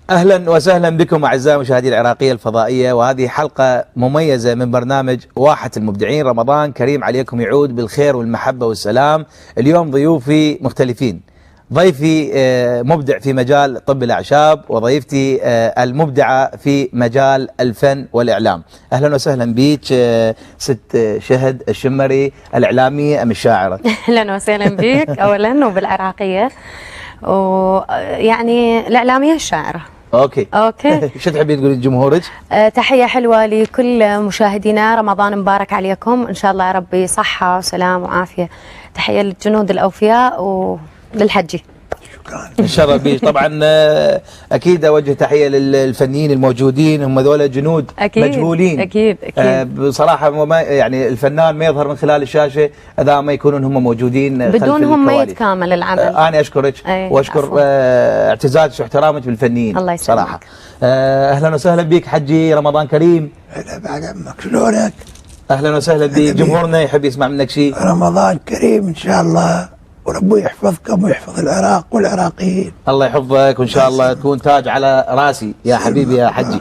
أهلا وسهلا بكم أعزائي مشاهدي العراقية الفضائية، وهذه حلقة مميزة من برنامج واحة المبدعين. رمضان كريم عليكم، يعود بالخير والمحبة والسلام. اليوم ضيوفي مختلفين، ضيفي مبدع في مجال طب الأعشاب، وضيفتي المبدعة في مجال الفن والإعلام. أهلا وسهلا بيك ست شهد الشمري، الإعلامية أم الشاعرة؟ أهلا وسهلا بك أولا وبالعراقية، ويعني الإعلامية الشاعرة. اوكي شو تحبين تقولين لجمهورك؟ تحية حلوة لكل مشاهدينا، رمضان مبارك عليكم، إن شاء الله يا ربي صحة وسلام وعافية. تحية للجنود الأوفياء وللحجي. شكرا. نشرف بيك. طبعا اكيد اوجه تحيه للفنيين الموجودين، هم ذولا جنود أكيد مجهولين. اكيد بصراحه ما يعني الفنان ما يظهر من خلال الشاشه اذا ما يكونون هم موجودين بدونهم ما يتكامل العمل. انا اشكرك واشكر اعتزازك واحترامك بالفنيين. الله يسلمك. صراحه اهلا وسهلا بك حجي، رمضان كريم. هلا بعد عمك، شلونك؟ اهلا وسهلا بك. جمهورنا يحب يسمع منك شيء. رمضان كريم ان شاء الله، وربي يحفظكم ويحفظ العراق والعراقيين. الله يحفظك، وان شاء الله تكون تاج على راسي يا حبيبي يا حجي.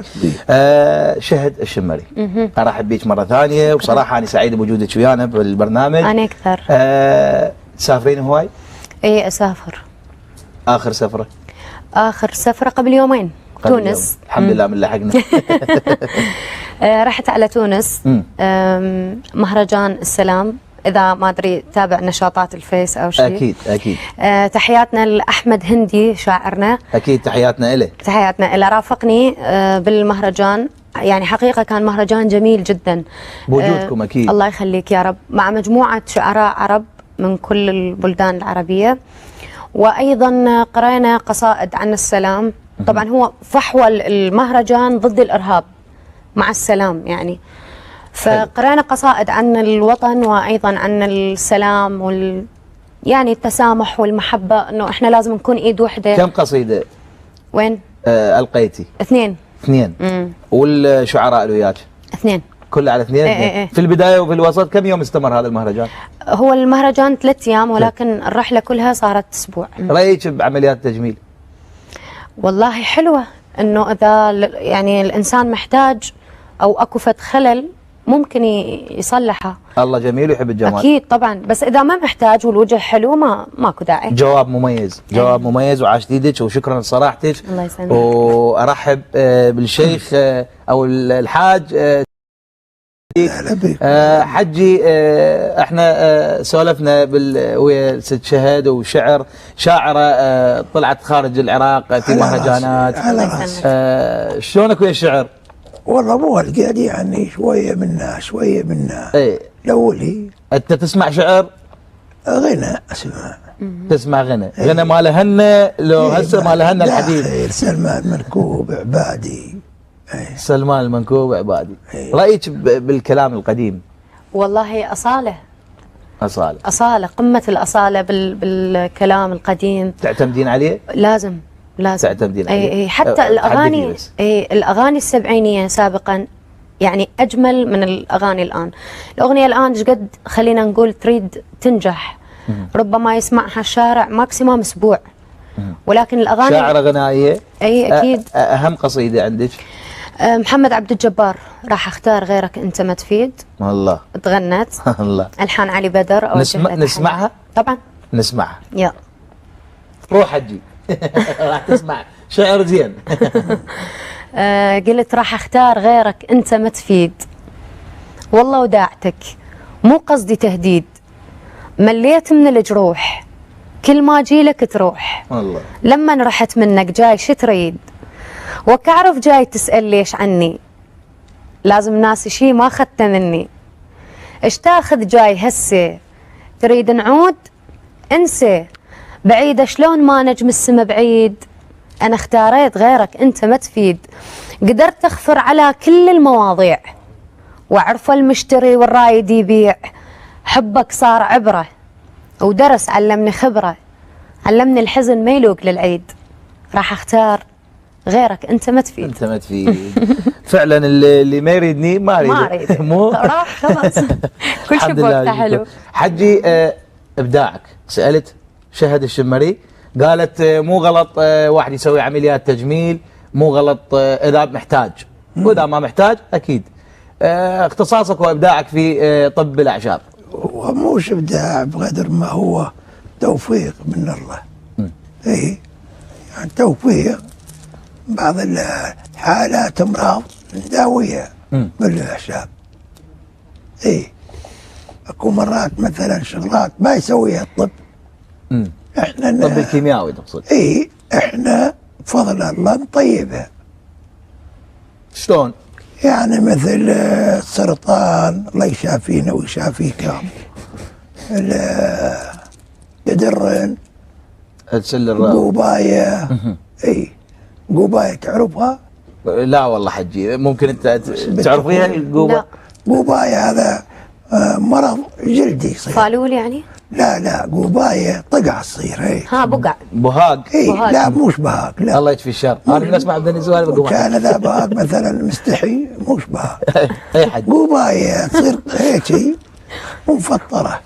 شهد الشمري، ارحب بيك مره ثانيه، وبصراحه انا سعيد بوجودك ويانا بالبرنامج. انا اكثر. تسافرين هواي؟ اي اسافر. اخر سفره؟ اخر سفره قبل يومين تونس. الحمد لله من لحقنا. رحت على تونس، مهرجان السلام، إذا ما أدري تابع نشاطات الفيس أو شيء. أكيد أكيد. تحياتنا لأحمد هندي شاعرنا. أكيد تحياتنا إله. تحياتنا إله، رافقني بالمهرجان، يعني حقيقة كان مهرجان جميل جدا بوجودكم. أكيد الله يخليك يا رب، مع مجموعة شعراء عرب من كل البلدان العربية، وأيضا قرأنا قصائد عن السلام. طبعا هو فحوى المهرجان ضد الإرهاب مع السلام يعني، فقرأنا قصائد عن الوطن وأيضا عن السلام يعني التسامح والمحبة، أنه إحنا لازم نكون إيد واحدة. كم قصيدة؟ وين؟ ألقيتي؟ اثنين. والشعراء اللي وياك؟ اثنين. كل على اثنين؟ ايه. في البداية وفي الوسط. كم يوم استمر هذا المهرجان؟ هو المهرجان 3 أيام، ولكن الرحلة كلها صارت أسبوع. رأيك بعمليات التجميل؟ والله حلوة، أنه إذا يعني الإنسان محتاج أو أكو فد خلل ممكن يصلحها. الله جميل ويحب الجمال. أكيد طبعا، بس إذا ما محتاج والوجه حلو ماكو داعي. جواب مميز، جواب مميز، وعاش ايدك وشكرا لصراحتك. الله يسلمك. وأرحب بالشيخ أو الحاج حجي. احنا سولفنا ويا ست شهد، وشعر شاعرة طلعت خارج العراق في مهرجانات. شلونك ويا الشعر؟ والله مو هالقد، يعني شويه منا شويه منا. ايه الاولي. انت تسمع شعر؟ غنى اسمع. تسمع غنى مال هنا لو هسه مال هنا الحديث. سلمان المنكوب عبادي. سلمان المنكوب عبادي. رأيك بالكلام القديم؟ والله أصالة. أصالة قمة الأصالة بالكلام القديم. تعتمدين عليه؟ لازم تعتمدين عليه. اي حتى الأغاني السبعينية سابقا يعني أجمل من الأغاني الآن. الأغنية الآن قد خلينا نقول تريد تنجح، ربما يسمعها الشارع ماكسيموم أسبوع، ولكن الأغاني شاعرة غنائية. أي أكيد. أهم قصيدة عندك؟ محمد عبد الجبار، راح أختار غيرك أنت ما تفيد. الله. تغنت. الله. ألحان علي بدر. نسمعها؟ طبعا نسمعها. يلا روح حجي. راح تسمع شعر زين. قلت راح اختار غيرك انت ما تفيد، والله وداعتك مو قصدي تهديد، مليت من الجروح كل ما جيلك تروح. الله. لما رحت منك جاي شو تريد، وكعرف جاي تسأل ليش عني، لازم ناسي شي ما اخذته مني، ايش تاخذ جاي هسه، تريد نعود انسى، بعيدة شلون ما نجم السما بعيد، أنا اختاريت غيرك أنت ما تفيد، قدرت أخفر على كل المواضيع، وعرف المشتري والرايد يبيع، حبك صار عبرة ودرس علمني خبرة، علمني الحزن ما يلوق للعيد، راح أختار غيرك أنت ما تفيد. أنت ما تفيد. فعلا اللي ما يريدني ما أريد. مو راح خلاص. كل شيء بوقته حلو. حجي إبداعك، سألت شهد الشمري قالت مو غلط واحد يسوي عمليات تجميل مو غلط اذا محتاج، واذا ما محتاج اكيد. اختصاصك وابداعك في طب الاعشاب. وموش ابداع بقدر ما هو توفيق من الله. اي يعني توفيق. بعض الحالات امراض نداويها بالاعشاب. اي اكو مرات مثلا شغلات ما يسويها الطب. احنا الطب الكيميائي تقصد؟ اي احنا بفضل الله نطيبها. شلون؟ يعني مثل السرطان الله يشافينا ويشافيكم. القدرن، قوباية. اي قوباية تعرفها؟ لا والله حجي، ممكن انت تعرفيها القوبة؟ لا. قوباية هذا مرض جلدي يصير. فالول يعني؟ لا قوباية طقع تصير. اي ها بقع. بهاق. اي بهاق. لا موش بهاق، لا. الله يشفي الشر. انا الناس ما عندنا سؤال بقوم. كان ذا بهاق مثلا مستحي موش بهاق. اي حد. قوباية تصير هيك ومفطرة.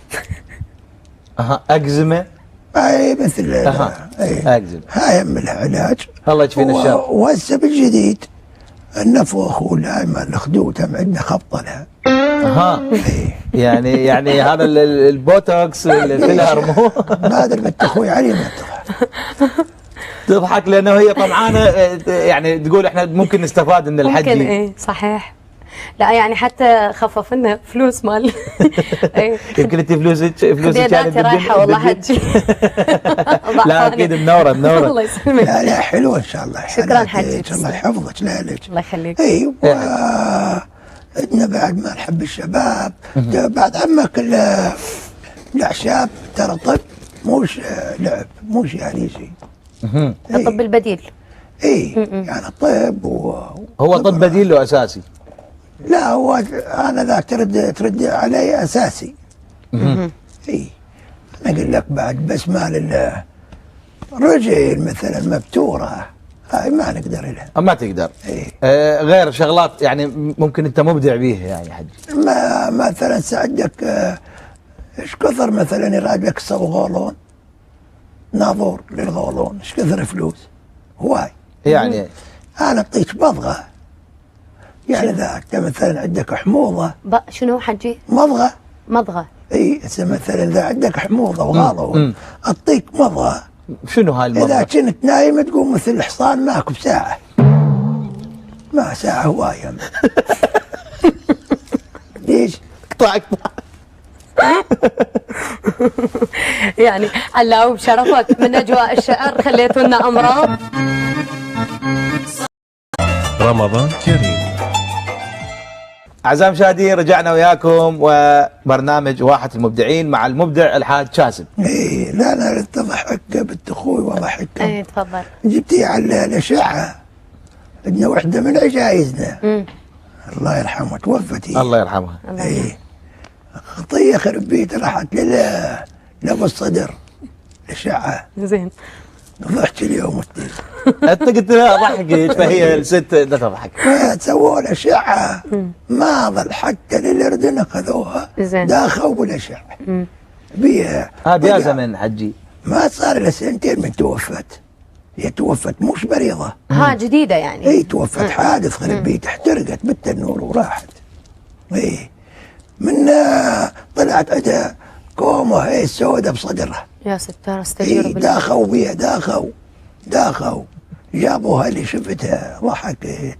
اكزمه. اي مثل اكزمه. هاي من العلاج. الله يشفينا الشر. وهسه بالجديد النفخ والهايمة الخدود هم عندنا خبطة لها. يعني هذا البوتوكس الفيلر مو ما ادري بنت اخوي علي ما تضحك لانه هي طمعانه، يعني تقول احنا ممكن نستفاد من الحج. ممكن ايه صحيح. لا يعني حتى خفف لنا فلوس مال. ايه يمكن انت فلوسك كانت رايحه والله حجي. لا اكيد منوره. الله يسلمك. لا حلوه ان شاء الله. شكرا حجي. الله يحفظك. لا لك الله يخليك. ايوه عندنا بعد ما نحب الشباب. بعد عمك الاعشاب ترى طب موش لعب، موش يعني شيء. الطب البديل. يعني طب هو طب بديل له اساسي. لا هو انا ذاك ترد علي اساسي. اي انا اقول لك بعد بس مال الرجل مثلا مبتوره هاي ما نقدر لها. ما تقدر. غير شغلات يعني ممكن انت مبدع بيها يعني حج. ما مثلا ساعدك ايش كثر مثلا يراد لك تسوي غولون، ناظور للغولون ايش كثر فلوس هواي. يعني انا اعطيك بضغه. يعني ذاك مثلا عندك حموضه. شنو حجي؟ مضغه. اي مثلا اذا عندك حموضه وغالون اعطيك مضغه. شنو هاي المضغه؟ اذا كنت نايم تقوم مثل الحصان ماكو بساعه. ما ساعه هوايه. ليش؟ قطعك. يعني علاوي بشرفك من اجواء الشعر خليتوا لنا امراض. رمضان كريم. أعزائي المشاهدين رجعنا وياكم وبرنامج واحة المبدعين مع المبدع الحاج كاسب. اي لا انا تضحك بنت اخوي واضحك. اي تفضل. جبتي على الاشعه. عندنا وحده من عجايزنا. الله يرحمها توفت هي. الله يرحمها. اي خطيه خرب بيت راحت لابو الصدر الاشعه. زين. ضحك اليوم والتين. انت قلت لها ضحكت فهي الست لا تضحك. سووا الاشعه ما ظل حتى للاردن اخذوها. داخوا بالاشعه بيها. هذا يا زمن حجي. ما صار لها سنتين من توفت. هي توفت مش مريضه. جديده يعني. اي توفت حادث خرب بيت احترقت بالتنور وراحت. اي من طلعت عندها كومه هي سودة بصدرها. يا ستار استجير بالله. داخوا بيها داخوا جابوها اللي شفتها ضحكت.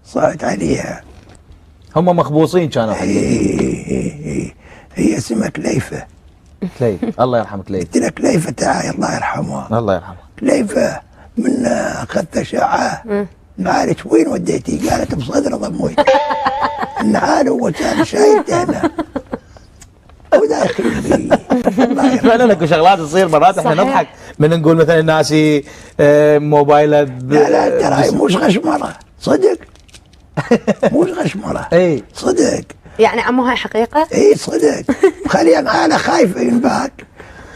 صارت عليها. هم مخبوصين كانوا حقيقي. هي اسمها كليفه. الله يرحمك كليفه. قلت لك كليفه تعال الله يرحمها. الله يرحمها. كليفه من اخذت اشعه. نعالج وين وديتي؟ قالت بصدر ضمويتي. النعال هو كان شايلته هنا. وداخل بي. فعلا اكو شغلات تصير مرات احنا نضحك من نقول مثلا ناسي موبايله. لا ترى مش غشمره صدق. مش غشمره. اي صدق. يعني عمو هاي حقيقه؟ اي صدق. خلينا انا خايف ينباك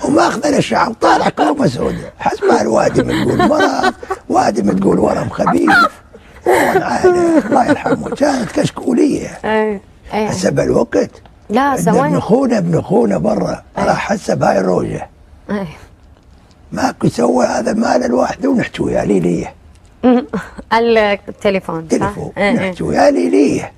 وماخذ الاشعه وطالع كومه سوداء. حسب الوادم تقول مرض، وادم تقول ورم خبيث. الله يرحمه كانت كشكوليه. اي حسب الوقت. لا ثواني. ابن اخونا برا راح حسب هاي الروجه. ماكو سوى هذا مال الواحد ونحكي وياه ليه التليفون صح؟ تلفون نحكي ويا ليه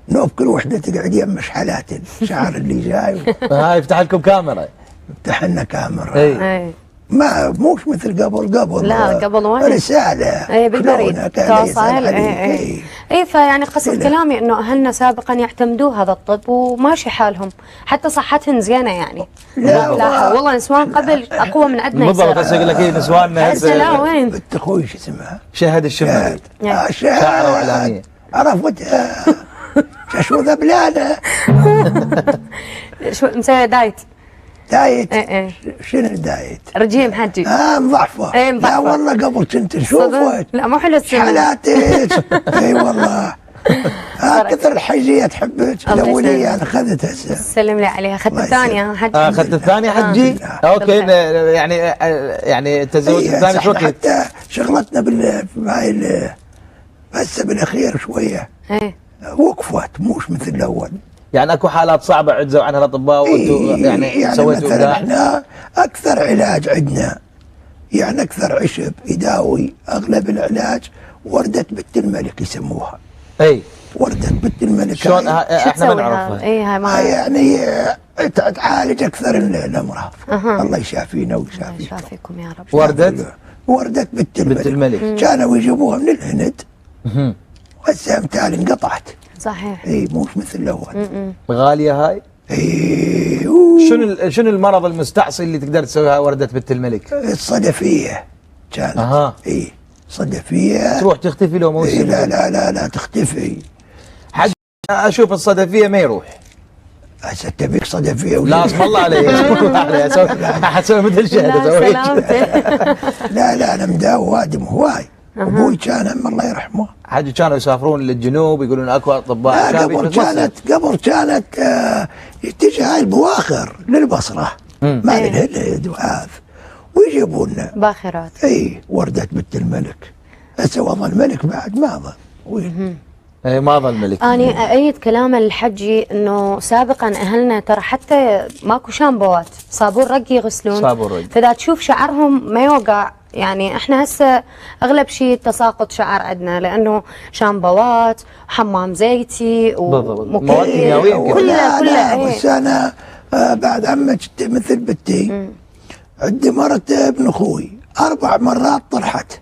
نوب كل وحده تقعد يم شحلات الشعر اللي جاي هاي يفتح لكم كاميرا. يفتح لنا كاميرا. اي ما موش مثل قبل لا قبل وين رساله اي بالبريد توصل. اي فيعني قصد كلامي انه اهلنا سابقا يعتمدوا هذا الطب وماشي حالهم، حتى صحتهم زينه يعني. لا والله نسوان قبل اقوى من عندنا. بالضبط هسه يقول لك ايه نسواننا هسه لا وين. بنت اخوي شو اسمها؟ شهد الشمالي شاعره واعلاميه عرفتها شو ذبلانه شو مسويه دايت دايت. ايه شنو الدايت؟ رجيم حجي. مضعفه. ايه مضعفه. لا والله قبل كنت نشوفك. لا مو حلو السمن. حالاتك. اي والله. كثر الحجيه تحبك. الاوليه انا اخذتها هسه. سلم لي عليها. اخذت الثانيه حجي. اخذت الثانيه حجي. اوكي يعني التزوج الثاني شو كنت؟ حتى شغلتنا بهاي هسه بالاخير شويه. ايه وقفت موش مثل الاول. يعني اكو حالات صعبه عجزوا عنها الاطباء وانتم يعني سويتوا مثلا ابداع. احنا اكثر علاج عندنا يعني اكثر عشب يداوي اغلب العلاج ورده بنت الملك يسموها. اي ورده بنت الملك. شلون احنا ما نعرفها. اي هاي ما يعني تعالج اكثر الامراض. الله يشافينا ويشافيكم. يشافيكم يا رب. ورده بنت الملك. كانوا يجيبوها من الهند. وهسه امثال انقطعت. صحيح. اي موش مثل الاول. غاليه هاي. اي شنو المرض المستعصي اللي تقدر تسويها ورده بنت الملك؟ الصدفيه كانت. اي صدفيه تروح تختفي لو موسم. إيه لا تختفي. حج اشوف الصدفيه ما يروح. هسه تبيك صدفيه لا اسم الله علي حسوي مثل شهد اسوي. لا انا مداوي وادم هواي. ابوي كان الله يرحمه. حج كانوا يسافرون للجنوب يقولون اكو اطباء. قبل كانت تجي هاي البواخر للبصره ما للهند وهذا ويجيبون لنا باخرات. اي ورده بنت الملك. هسه وضع الملك بعد ما ظل وين. اي ما ظل ملك. اني ايد كلام الحجي انه سابقا اهلنا ترى حتى ماكو شامبوات، صابون رق يغسلون. صابون رق. فاذا تشوف شعرهم ما يوقع. يعني احنا هسه اغلب شيء تساقط شعر عندنا لانه شامبوات حمام زيتي مواد كيميائيه كلها. بس انا بعد عمك مثل بنتي عندي مرت ابن اخوي 4 مرات طرحت.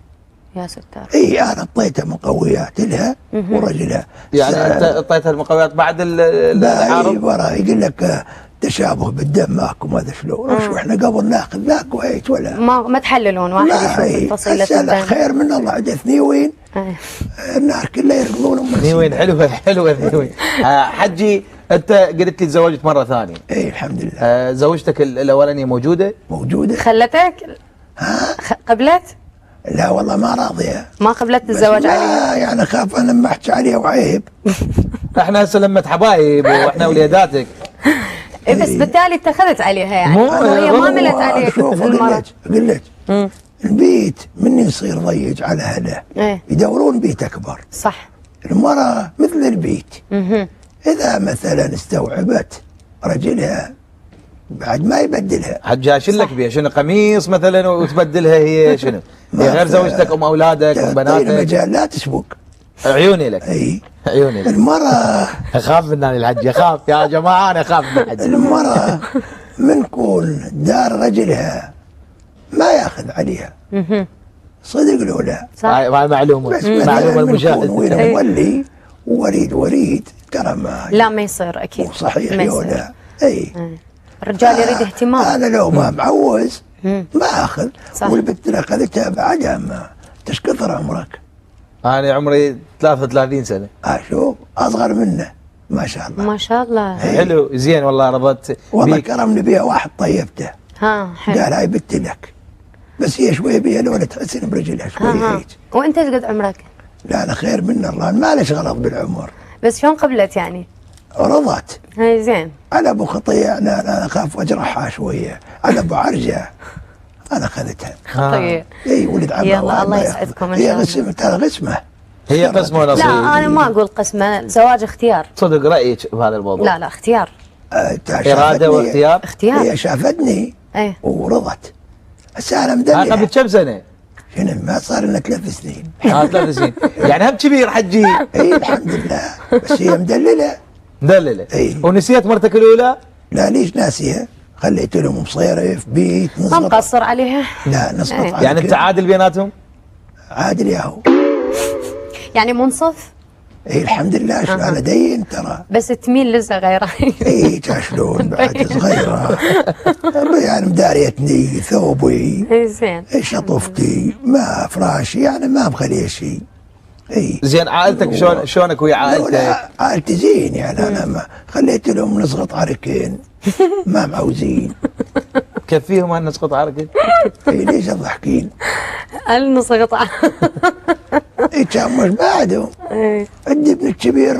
يا ستار. اي انا اعطيتها مقويات لها ورجلها. يعني انت اعطيتها المقويات بعد الحرب؟ ورا يقول لك تشابه بالدم ماكو ما ادري شلون. شو احنا قبل ناخذ لا كويت ولا ما تحللون واحد يشوف فصيله الدم. خير من الله عندي ثنيوين. النار كلها يركضون ثنيوين. حلوه ثنيوين. حجي انت قلت لي تزوجت مره ثانيه. اي الحمد لله. زوجتك الاولانيه موجوده؟ خلتك؟ قبلت؟ لا والله ما راضيه. ما قبلت الزواج عليها؟ يعني اخاف انا ما احكي عليها وعيب. احنا هسه لمة حبايب واحنا وليداتك. اي بس بالتالي اتخذت عليها يعني. هي ما ملت عليك المرض. قلت البيت من يصير ضيق على اهله يدورون بيت اكبر. صح. المرأة مثل البيت. اذا مثلا استوعبت رجلها بعد ما يبدلها. حجاشين لك بيها شنو قميص مثلا وتبدلها هي شنو؟ هي غير زوجتك ام اولادك ام بناتك. المجال لا تسبق. عيوني لك. اي عيوني لك. المرأة اخاف من الحج. اخاف يا جماعه انا اخاف من الحج. المرأة من كون دار رجلها ما ياخذ عليها. صدق لو لا؟ هاي معلومه. بس معلومه المشاهد. وين مولي وريد ترى ما يصير اكيد. صحيح لو لا. اي الرجال يريد اهتمام. انا لو ما معوز ما اخذ. والبنت اللي اخذتها بعدها ما ايش كثر عمرك؟ انا عمري 33 سنه. شوف اصغر منه ما شاء الله. ما شاء الله. حلو زين والله رضت. والله كرمني بها واحد طيبته. حلو. قال هاي بنت لك. بس هي شويه بها لو تحسن برجلها شويه هيك. وانت ايش قد عمرك؟ لا انا خير من الله ما ليش غلط بالعمر. بس شلون قبلت يعني؟ رضت. هاي زين. على ابو خطيه انا اخاف اجرحها شويه. على ابو عرجه انا اخذتها. خطيه. اي ولد عمها. يلا الله يسعدكم ان شاء الله. هي قسمه. هي قسمه ونصيب. لا انا ما اقول قسمه، زواج اختيار. صدق رايك بهذا الموضوع؟ لا اختيار. اراده واختيار. اختيار. هي شافتني ايه ورضت. هسه انا مدلعه. قبل كم سنه؟ شنو ما صار لنا 3 سنين. 3 سنين يعني هم كبير حجي. اي الحمد لله، بس هي مدلله. مدلله. إي. ونسيت مرتك الاولى؟ لا ليش ناسيها؟ خليت لهم مصيره في بيت ما نسقط. مقصر عليها. لا نسقط إيه. على يعني انت كل- عادل بيناتهم؟ عادل ياهو. يعني منصف اي الحمد لله شلون دين ترى. بس تميل للصغيرة. اي شلون بعد صغيره يعني مداريتني ثوبي إي زين. شطفتي ما فراشي يعني ما مخليه شيء. اي زين عائلتك شلونك ويا عائلتك؟ لا عائلتي زين يعني انا ما خليت لهم نسقط عركين ما معوزين. كفيهم ان نسقط عرقك؟ اي ليش تضحكين؟ النص قطعة. اي كان مش بعدهم. إي. عندي ابن الكبير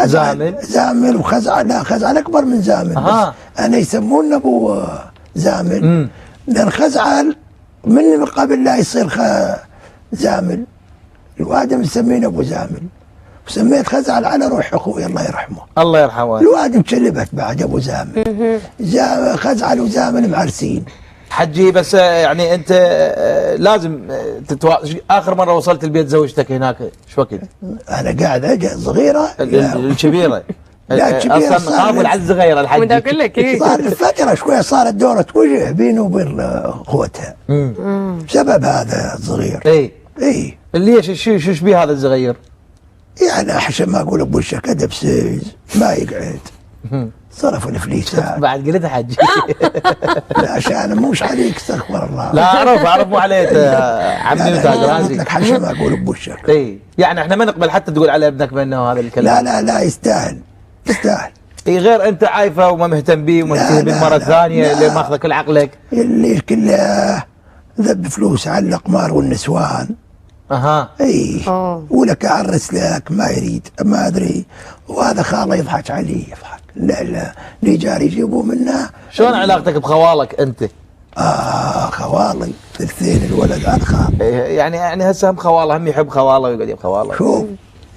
زامل؟ زامل وخزعل. لا خزعل اكبر من زامل. أها. بس انا يسمونه ابو زامل. لان خزعل من قبل لا يصير زامل الواد مسمينه ابو زامل، وسميت خزعل على روح اخوي الله يرحمه. الله يرحمه. الواد مشلبت بعد ابو زامل. خزعل وزامل معرسين. حجي بس يعني انت لازم اخر مره وصلت البيت زوجتك هناك شو وقت؟ انا قاعد اجي صغيره. الكبيره. لا الكبيرة اصلا قابل على الصغيره ودا الحجي. اقول لك ايه. صار الفترة شوية صارت دورة وجه بينه وبين اخوتها بسبب هذا الصغير. اي اي ليش شو بيه هذا الصغير؟ يعني عشان ما اقول ابو الشك ادبسيز ما يقعد صرف الفليسات. بعد قلت حجي. لا عشان مش عليك استغفر الله. لا اعرف مو عليك عمي وتاج قلت رازي. لك عشان ما اقول ابو الشك. اي يعني احنا ما نقبل حتى تقول على ابنك بانه هذا الكلام. لا يستاهل يستاهل. اي غير انت عايفه وما مهتم بيه ومهتم لا، بالمره لا، الثانيه لا. اللي ماخذه كل عقلك. اللي كله ذب فلوس على القمار والنسوان. اها. اي أوه. ولك اعرس لك ما يريد ما ادري. وهذا خاله يضحك عليه يضحك. لا اللي جاري يجيبوه منه. شلون علاقتك بخوالك انت؟ خوالي ثلثين الولد على خال. يعني هسه هم خواله هم يحب خواله ويقعد يب خواله. شوف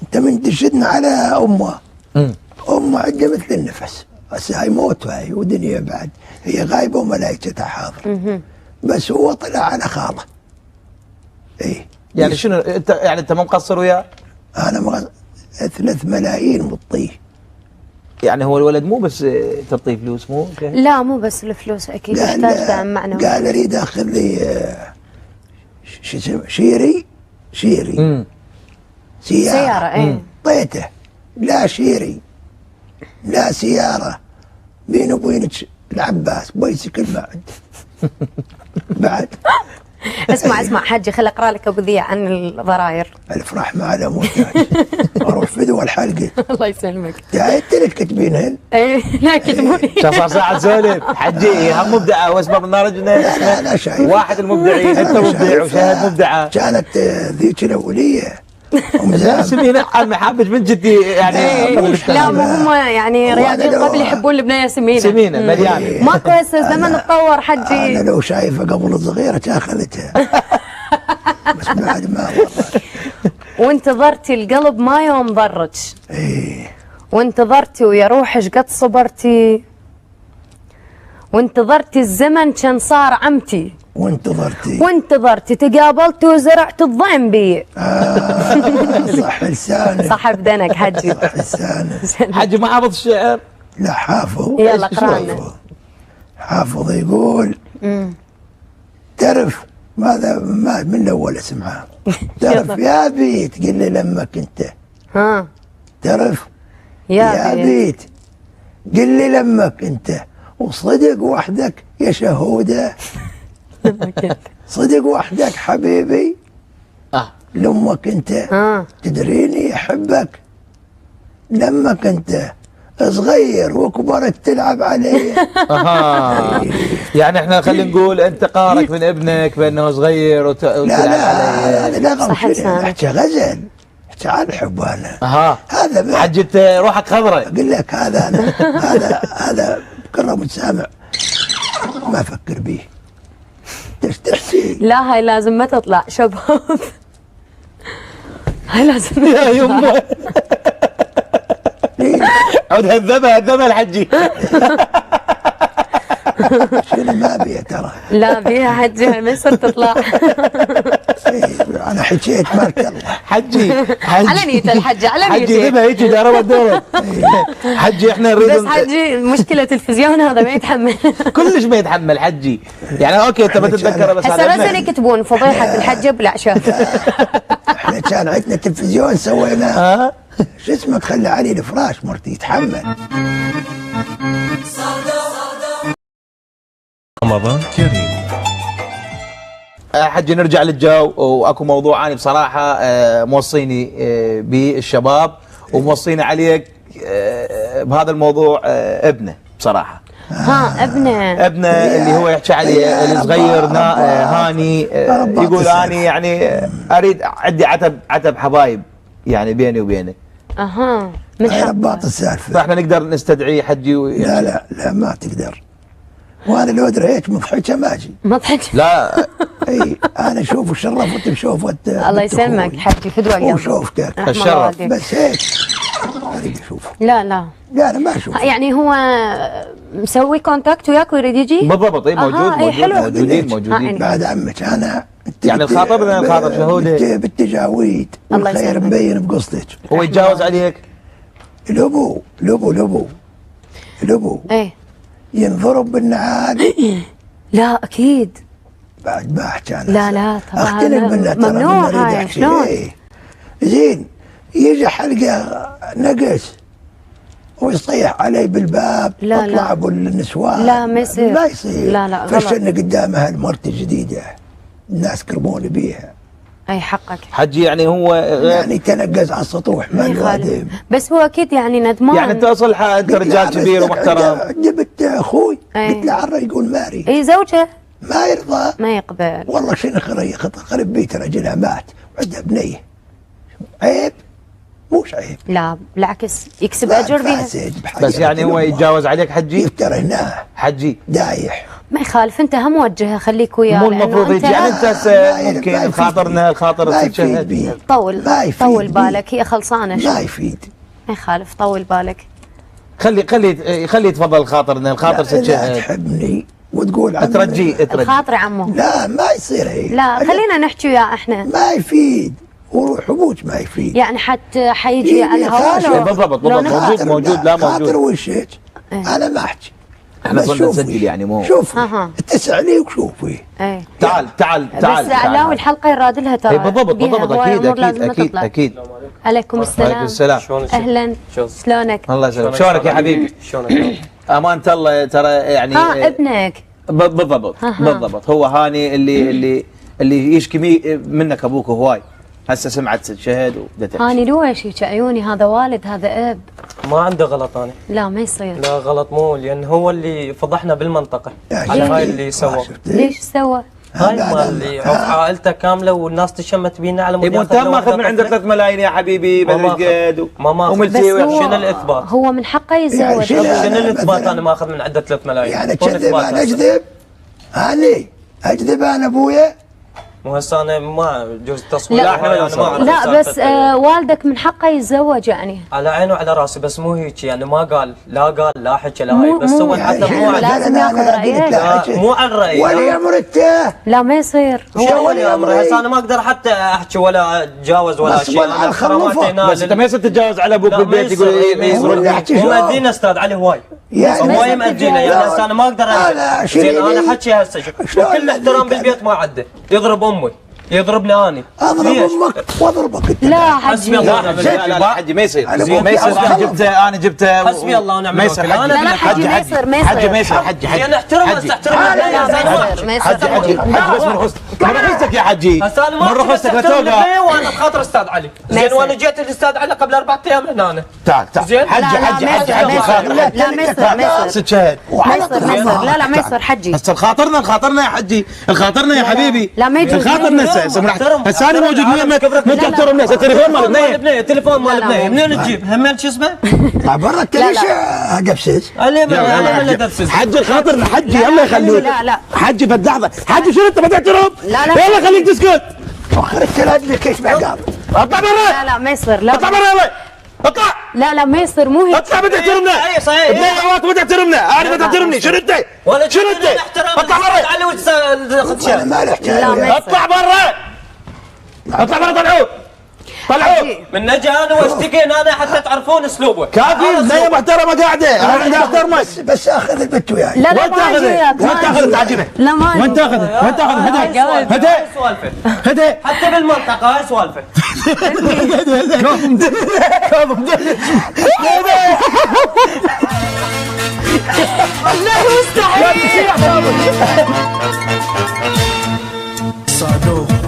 انت من تشدنا على امه. مم. امه عندها مثل النفس. هسه هاي موت هاي ودنيا بعد هي غايبه وملائكتها حاضره. بس هو طلع على خاله. اي يعني شنو انت ما مقصر وياه؟ انا 3 ملايين بالطيه. يعني هو الولد مو بس تعطيه فلوس مو شيء؟ لا مو بس الفلوس اكيد يحتاج دعم معنوي. قال اريد اخذ لي شو اسمه شيري سيارة ايه. طيته لا شيري لا سيارة بيني وبينك العباس بايسكل ما عندي. بعد اسمع حجي خل اقرا لك ابو ذيع عن الضراير. الافراح ما على محتاج. اروح فدوى الحلقه. الله يسلمك. انت اللي تكتبينهن. ايه لا كتبوني. صار ساعة سولف حجي هم مبدعة واسمه برنامجنا لا شايف. واحد المبدعين انت مبدع وشاهد مبدعة. كانت ذيك الاوليه لا سمينا عن محبش من جدي يعني. لا مو هم يعني وأنا رياضيين لو- قبل يحبون البنيه سمينه. سمينة مليانة. ماكو هسه الزمن تطور انا حجي. لو شايفه قبل صغيره اخذتها. بس بعد ما والله. وانتظرتي القلب ما يوم ضرك. ايه وانتظرتي ويا روحش قد صبرتي. وانتظرتي الزمن كان صار عمتي. وانتظرتي تقابلت وزرعت الضيم بي. صح لسانك. صح بدنك حجي. صح لسانك. حجي ما حافظ الشعر. لا حافظ. يلا اقرأنا. حافظ يقول تعرف ماذا ما من الاول اسمعها. تعرف يا بيت قل لي لمك انت. ها تعرف يا بيت. بيت قل لي لمك انت وصدق وحدك يا شهوده. صدق وحدك حبيبي لامك انت. تدريني احبك لمك انت صغير وكبرت تلعب علي. يعني احنا خلينا نقول انت قارك من ابنك بانه صغير وتلعب عليه. لا لا صح لسانك. احكي غزل احكي عن الحب انا. هذا حجي انت روحك خضراء. اقول لك هذا انا هذا كرم السامع ما افكر به. تحسين لا هاي لازم ما تطلع شباب. هاي لازم. يا يمه عود هذبها الحجي. شنو ما بيه ترى. لا بيها حجي ما يصير تطلع. إيه، انا حكيت بارك الله. حجي على نيته الحج على حجي نيته. لما يجي دار الدور. حجي احنا نريد بس حجي مشكلة التلفزيون هذا ما يتحمل. كلش ما يتحمل حجي. يعني اوكي انت ما تتذكره بس هسه هذا راسا يكتبون فضيحة الحج بالعشاء. احنا كان عندنا تلفزيون سويناه. ها شو اسمه تخلى عليه الفراش مرتي يتحمل. رمضان كريم. حجي نرجع للجو، واكو موضوع اني بصراحه موصيني بالشباب وموصيني عليك بهذا الموضوع ابنه بصراحه. ها ابنه اللي هو يحكي عليه الصغير هاني، يقول اني يعني اريد عندي عتب حبايب يعني بيني وبينه. اها من هاي حق رباط السالفه. فاحنا نقدر نستدعيه حجي لا لا لا ما تقدر. وانا لو دريت مضحكه ما اجي. ما تحكي. لا اي انا اشوف الشرف وانت بشوفه. الله يسلمك حجي فدوى قلبي. وشوفتك رحمة الشرف. الله والديك. بس هيك اريد اشوفه. لا لا لا انا ما اشوفه. يعني هو مسوي كونتاكت وياك ويريد يجي؟ بالضبط. اي موجود حلو. موجودين. بعد عمك انا يعني الخاطر خاطر شهوده بالتجاويد الله والخير يسلمك. مبين بقصتك. هو يتجاوز عليك. الابو ايه ينضرب بالنعال. لا اكيد. بعد ما احكي انا. لا لا طبعا اختلف منه ترى. ممنوع من أريد هاي أحكي. شلون؟ إيه. زين يجي حلقه نقص ويصيح علي بالباب. لا لا. اطلع ابو النسوان. لا ما يصير. ما يصير. لا لا غلط. فشلنا قدامها المرت الجديده. الناس كرموني بيها. اي حقك. حجي يعني هو يعني تنقز على السطوح ما ما يخالف. الوادم. بس هو اكيد يعني ندمان. يعني انت اصلها انت رجال كبير ومحترم. جبت اخوي أي. قلت له عرى يقول ماري. اي زوجه ما يرضى. ما يقبل. والله شنو خرب بيت رجلها مات وعندها بنيه. عيب مش عيب. لا بالعكس يكسب اجر بيها. فاسد بحقيقة بس يعني هو الله. يتجاوز عليك حجي. يفتر هنا حجي دايح. ما يخالف انت هم موجهه خليك وياه. مو لأنه المفروض أنت يجي يعني انت ما ممكن يفيد خاطرنا الخاطر ما يفيد تتشهد. بيه. طول ما يفيد طول بيه. بالك هي خلصانه ما شو. يفيد. ما يخالف طول بالك. خلي يتفضل خاطرنا الخاطر لا، إذا تتشهد. تحبني وتقول عني. ترجي الخاطر عمه. لا ما يصير هيك. لا خلينا نحكي وياه احنا. ما يفيد. وروح ابوك ما يفيد. يعني حتى حيجي على خاشع. الهواء بالضبط، لو بالضبط. نحكي. موجود، لا موجود. خاطر وشك. إيه. انا ما احكي. احنا بس صرنا شوفي. نسجل يعني مو. شوفي أها. اتسع وشوفي. ايه تعال بس علاوي الحلقه يراد لها ترى. اي بالضبط بيها بالضبط. هواي اكيد أمور اكيد لازم اكيد تطلع. اكيد. عليكم السلام. عليكم السلام. اهلا شلونك؟ الله يسلمك. شلونك يا حبيبي؟ شلونك؟ امانه الله ترى يعني ابنك. بالضبط بالضبط. هو هاني اللي يشكي منك ابوك هواي. هسه سمعت شهد وبدت هاني لويش هيك عيوني هذا والد هذا اب. ما عنده غلط انا. لا ما يصير. لا غلط مو لان هو اللي فضحنا بالمنطقه يا على شيخ. هاي اللي سوى. ليش سوى؟ هاي مال اللي عائلته كامله والناس تشمت بينا على يبون انت ماخذ من عنده 3 ملايين يا حبيبي ما بدري ماخذ. قد ما ماخذ. وملتي بس هو- شنو الاثبات؟ هو من حقه يتزوج. يعني شنو؟ شنو الاثبات مثلاً. انا ماخذ من عنده 3 ملايين؟ يعني شنو كذب الإثبات انا هسه؟ اكذب. هاني اكذب انا ابويا. مو هسه انا ما جوز تصوير. لا، إحنا أنا ما أعرف لا سالفة بس والدك من حقه يتزوج يعني. على عيني وعلى راسي بس مو هيك يعني ما قال لا حكى لا مو- هاي بس مو- هو يعني حتى مو لازم على ياخذ رأيك. مو على الرأي. ولي امرته. لا ما يصير. شو ولي امره هسه انا ما اقدر حتى احكي ولا اتجاوز ولا بس شيء. ولا انا خلفه. كراماتي هنا بس انت ما يصير تتجاوز على ابوك لا، ما بالبيت يصير. يقول ما يصير. يزرد يحكي هو شو؟ مدينا استاذ علي هواي. يعني هواي مأدينا يعني هسه انا ما اقدر لا، زين شيلي. انا حكي هسه شلون وكل احترام أديك بالبيت ما عده يضرب امي يضربني اني اضرب ليش؟ امك واضربك انت. لا حسبي حجي. الله. لا حجي ما يصير أنا ما يصير. أبوك انا جبته حسبي الله ونعم ما يصير. الوكيل. أنا لا لا حجي ما يصير ما يصير. حجي ما يصير. حجي زين احترم هسه احترم لا البنية لا زين ما واحد. يصير ما حجي يصير. بس من رخصتك يا حجي. هسه انا من ما رخصتك لا احترم توقع. البنية وانا بخاطر استاذ علي. زين يصير. وانا جيت الاستاذ علي قبل 4 ايام هنا. تعال زين؟ حجي لا، لا، حجي ما حجي يصير، حجي ما خاطر يصير. لا ما يصير ما يصير. ست شهد. ما يصير ما يصير. لا لا ما يصير حجي. هسه الخاطرنا يا حجي الخاطرنا يا حبيبي. لا، ما يجوز. الخاطرنا هسه انا موجود مو تحترم الناس. التليفون مال البنيه. التليفون مال لا، لا، البنية ما منين تجيب؟ همين شو اسمه؟ برا انت ليش قبسس؟ اللي من دبسس. حجي الخاطر حجي الله يخليك. لا، لا. حجي في اللحظه. حجي شنو انت ما تحترم؟ لا، لا. يلا خليك تسكت. اخر التلاد لك ايش بعقاب؟ اطلع برا. لا لا ما يصير. لا اطلع برا يلا اطلع. لا ما يصير مو هيك. اطلع ما تحترمنا. اي صحيح. ابن اخوات ما تحترمنا، انا ما تحترمني، شنو انت؟ شنو انت؟ اطلع برا. على وجه انا ما له لا، ما حكايه. اطلع برا. اطلع برا، طلعوه. طلعوه. من نجي انا واشتكي انا حتى تعرفون اسلوبه. كافي، بنيه محترمه قاعده، انا بدي احترمك. بس اخذ البت وياي. لا وين ما تاخذه؟ أجي. وين تاخذ العجينه؟ لا ما وين أجي. تاخذه؟ وين تاخذه؟ هدى هاي سوالفه. هدى حتى بالمنطقه هاي سوالفه. لا مستحيل. Sado.